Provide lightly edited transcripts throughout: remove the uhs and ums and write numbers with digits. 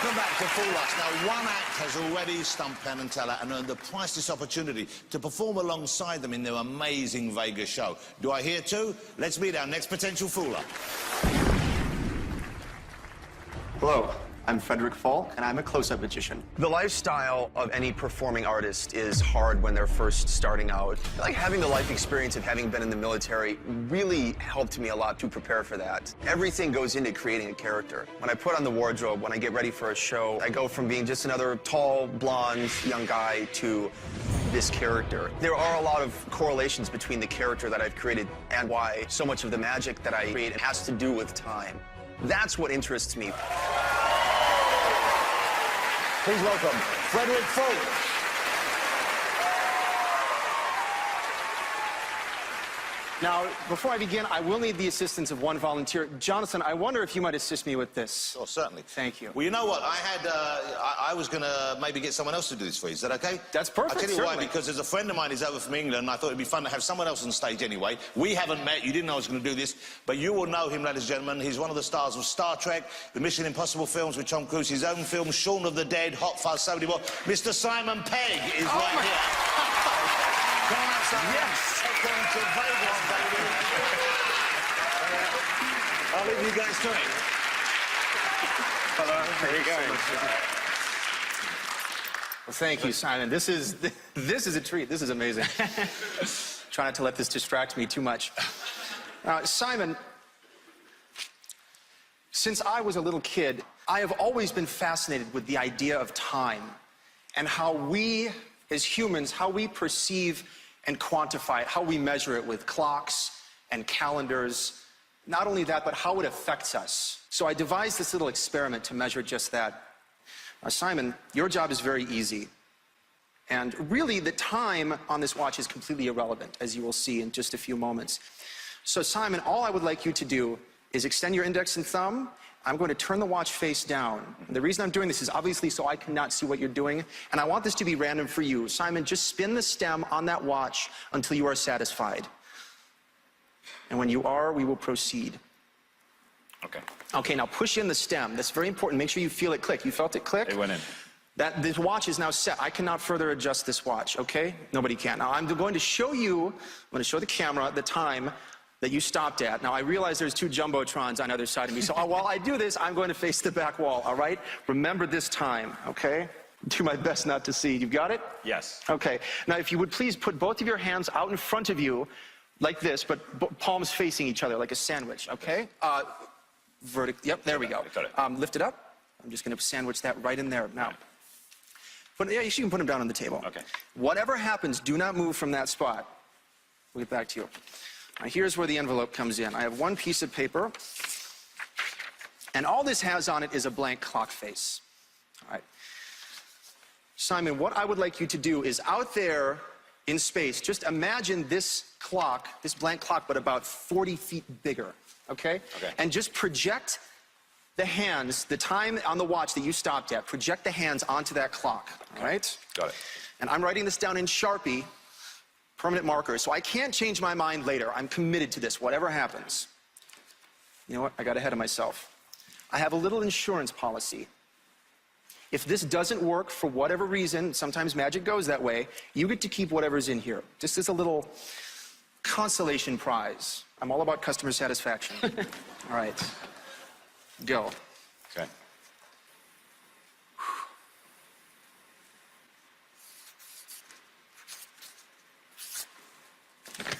Welcome back to Full Lust. Now, one act has already stumped Penn and Teller and earned the priceless opportunity to perform alongside them in their amazing Vegas show. Do I hear two? Let's meet our next potential fooler. Hello, I'm Frederick Falk, and I'm a close-up magician. The lifestyle of any performing artist is hard when they're first starting out. Like, having the life experience of having been in the military really helped me a lot to prepare for that. Everything goes into creating a character. When I put on the wardrobe, when I get ready for a show, I go from being just another tall, blonde, young guy to this character. There are a lot of correlations between the character that I've created and why so much of the magic that I create has to do with time. That's what interests me. Please welcome Frederick Falk. Now, before I begin, I will need the assistance of one volunteer. Jonathan, I wonder if you might assist me with this. Oh, certainly. Thank you. Well, you know what? I was going to maybe get someone else to do this for you. Is that okay? That's perfect, I'll tell you certainly. why, because there's a friend of mine who's over from England, and I thought it'd be fun to have someone else on stage anyway. We haven't met. You didn't know I was going to do this, but you will know him, ladies and gentlemen. He's one of the stars of Star Trek, the Mission Impossible films with Tom Cruise, his own film, Shaun of the Dead, Hot Fuzz, so many more. Mr. Simon Pegg is right here. Come on, Simon. Yes. Welcome to Vegas, baby. I'll leave you guys to it. Hello, how are you going? Well, thank you, Simon. This is a treat. This is amazing. Try not to let this distract me too much. Simon, since I was a little kid, I have always been fascinated with the idea of time and how we, as humans, how we perceive and quantify it, how we measure it with clocks and calendars. Not only that, but how it affects us. So I devised this little experiment to measure just that. Now, Simon, your job is very easy. And really, the time on this watch is completely irrelevant, as you will see in just a few moments. So, Simon, all I would like you to do is extend your index and thumb. I'm going to turn the watch face down. And the reason I'm doing this is obviously so I cannot see what you're doing. And I want this to be random for you. Simon, just spin the stem on that watch until you are satisfied. And when you are, we will proceed. Okay. Okay, now push in the stem. That's very important. Make sure you feel it click. You felt it click? It went in. This watch is now set. I cannot further adjust this watch, okay? Nobody can. Now, I'm going to show you, I'm going to show the camera the time that you stopped at. Now, I realize there's two jumbotrons on either side of me, so while I do this, I'm going to face the back wall, all right? Remember this time, okay? Do my best not to see. You got it? Yes. Okay. Now, if you would please put both of your hands out in front of you, like this, but palms facing each other, like a sandwich, okay? Yep, there we go. Got it. Lift it up. I'm just going to sandwich that right in there. Now, yeah, you can put them down on the table. Okay. Whatever happens, do not move from that spot. We'll get back to you. Now, here's where the envelope comes in. I have one piece of paper, and all this has on it is a blank clock face. All right. Simon, what I would like you to do is out there in space, just imagine this clock, this blank clock, but about 40 feet bigger, okay? Okay. And just project the hands, the time on the watch that you stopped at, project the hands onto that clock, all right? Got it. And I'm writing this down in Sharpie, permanent marker, so I can't change my mind later. I'm committed to this, whatever happens. You know what? I got ahead of myself. I have a little insurance policy. If this doesn't work for whatever reason, sometimes magic goes that way, you get to keep whatever's in here. Just as a little consolation prize. I'm all about customer satisfaction. All right. Go. Okay. Okay.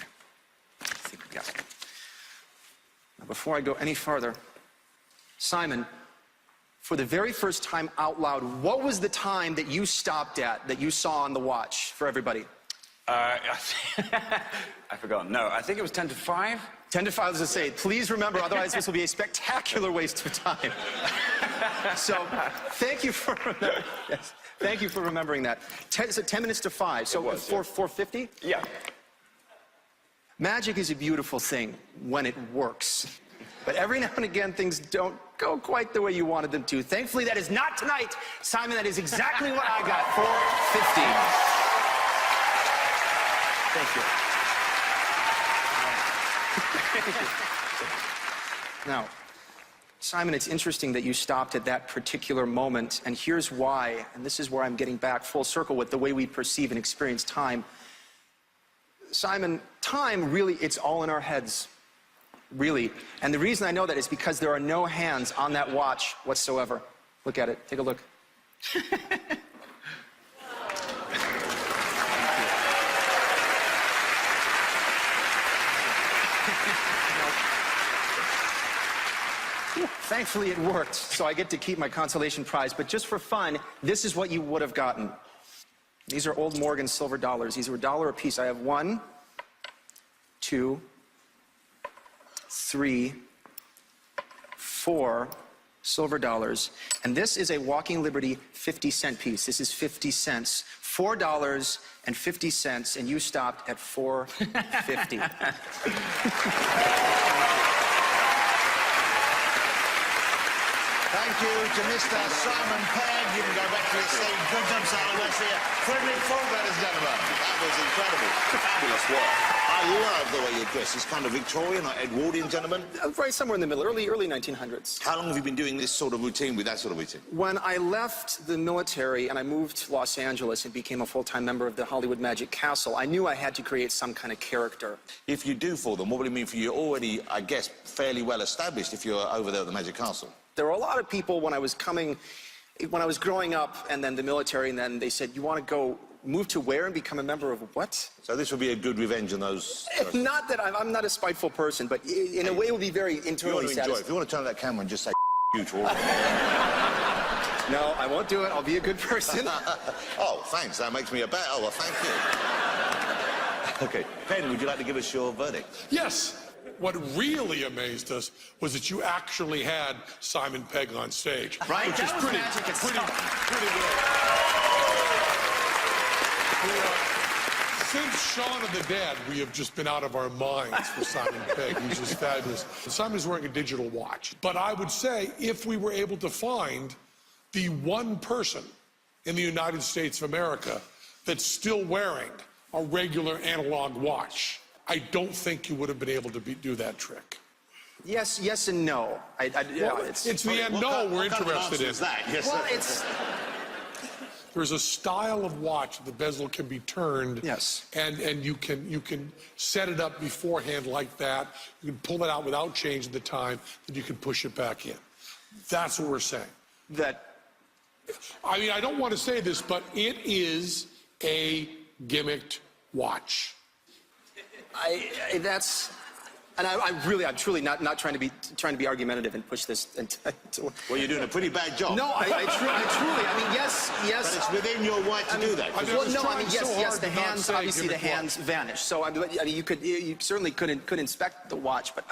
I think we got it. Now, before I go any farther, Simon, for the very first time out loud, what was the time that you stopped at, that you saw on the watch for everybody? I've forgotten. No, I think it was 10 to 5. 10 to 5, as I say. Please remember, otherwise this will be a spectacular waste of time. So, thank you for yes, thank you for remembering that. So 10 minutes to 5. So, 4:50? Yeah. Magic is a beautiful thing when it works. But every now and again, things don't go quite the way you wanted them to. Thankfully, that is not tonight. Simon, that is exactly what I got. 4:50. Thank you. Now, Simon, it's interesting that you stopped at that particular moment, and here's why, and this is where I'm getting back full circle with the way we perceive and experience time. Simon, time really, it's all in our heads, really. And the reason I know that is because there are no hands on that watch whatsoever. Look at it, take a look. Thankfully, it worked, so I get to keep my consolation prize. But just for fun, this is what you would have gotten. These are old Morgan silver dollars. These were $1 a piece. I have 1, 2, 3, 4 silver dollars. And this is a Walking Liberty 50-cent piece. This is 50 cents. $4.50, and you stopped at $4.50. Thank you to Mr. Simon Penn. You can go back to your seat. Good job, Simon. Let's hear Frederick Falk, ladies and gentlemen. That was incredible. Fabulous work. I love the way you're dressed. It's kind of Victorian or Edwardian, gentlemen. Right somewhere in the middle, early 1900s. How long have you been doing this sort of routine with that sort of routine? When I left the military and I moved to Los Angeles and became a full-time member of the Hollywood Magic Castle, I knew I had to create some kind of character. If you do for them, what would it mean for you? You're already, I guess, fairly well established if you're over there at the Magic Castle. There were a lot of people when I was growing up and then the military, and then they said, you want to go move to where and become a member of what? So this would be a good revenge on those... Not that I'm not a spiteful person, but in a way it would be very internally satisfying. If you want to turn that camera and just say you to all of them. No, I won't do it. I'll be a good person. Oh, thanks. That makes me a better... Oh, well, thank you. Okay. Penn, would you like to give us your verdict? Yes. What really amazed us was that you actually had Simon Pegg on stage. Right? Which is pretty good. Since Shaun of the Dead, we have just been out of our minds for Simon Pegg. He's just fabulous. Simon's wearing a digital watch. But I would say if we were able to find the one person in the United States of America that's still wearing a regular analog watch, I don't think you would have been able to do that trick. Yes and no. It's the end no we're interested in. Well, it's... There's a style of watch, the bezel can be turned. Yes. And you can set it up beforehand like that. You can pull it out without changing the time, and you can push it back in. That's what we're saying. I mean, I don't want to say this, but it is a gimmicked watch. I'm truly not trying to be argumentative and push this. Well, you're doing a pretty bad job. No, I truly, yes. But it's within your right to do that. Yes, the hands, obviously the hands vanish. So, I mean, you certainly couldn't inspect the watch, but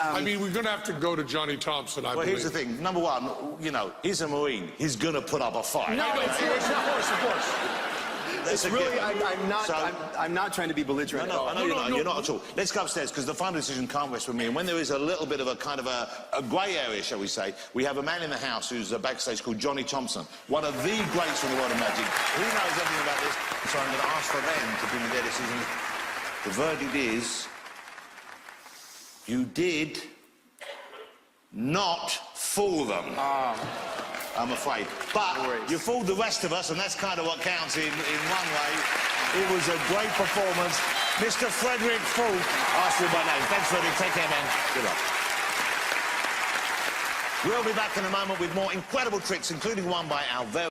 I mean, we're going to have to go to Johnny Thompson, I believe. Well, here's the thing. Number one, you know, he's a Marine. He's going to put up a fight. No, of course. It's really, I'm not trying to be belligerent at all. I know you're not at all. Let's go upstairs, because the final decision can't rest with me. And when there is a little bit of a kind of a grey area, shall we say, we have a man in the house who's backstage called Johnny Thompson, one of the greats from the world of magic. He knows everything about this, so I'm going to ask for them to give me their decision. The verdict is, you did not fool them. I'm afraid. But you fooled the rest of us, and that's kind of what counts in one way. It was a great performance. Mr. Frederick Falk, ask you by name. Thanks, Frederick. Take care, man. Good luck. We'll be back in a moment with more incredible tricks, including one by our very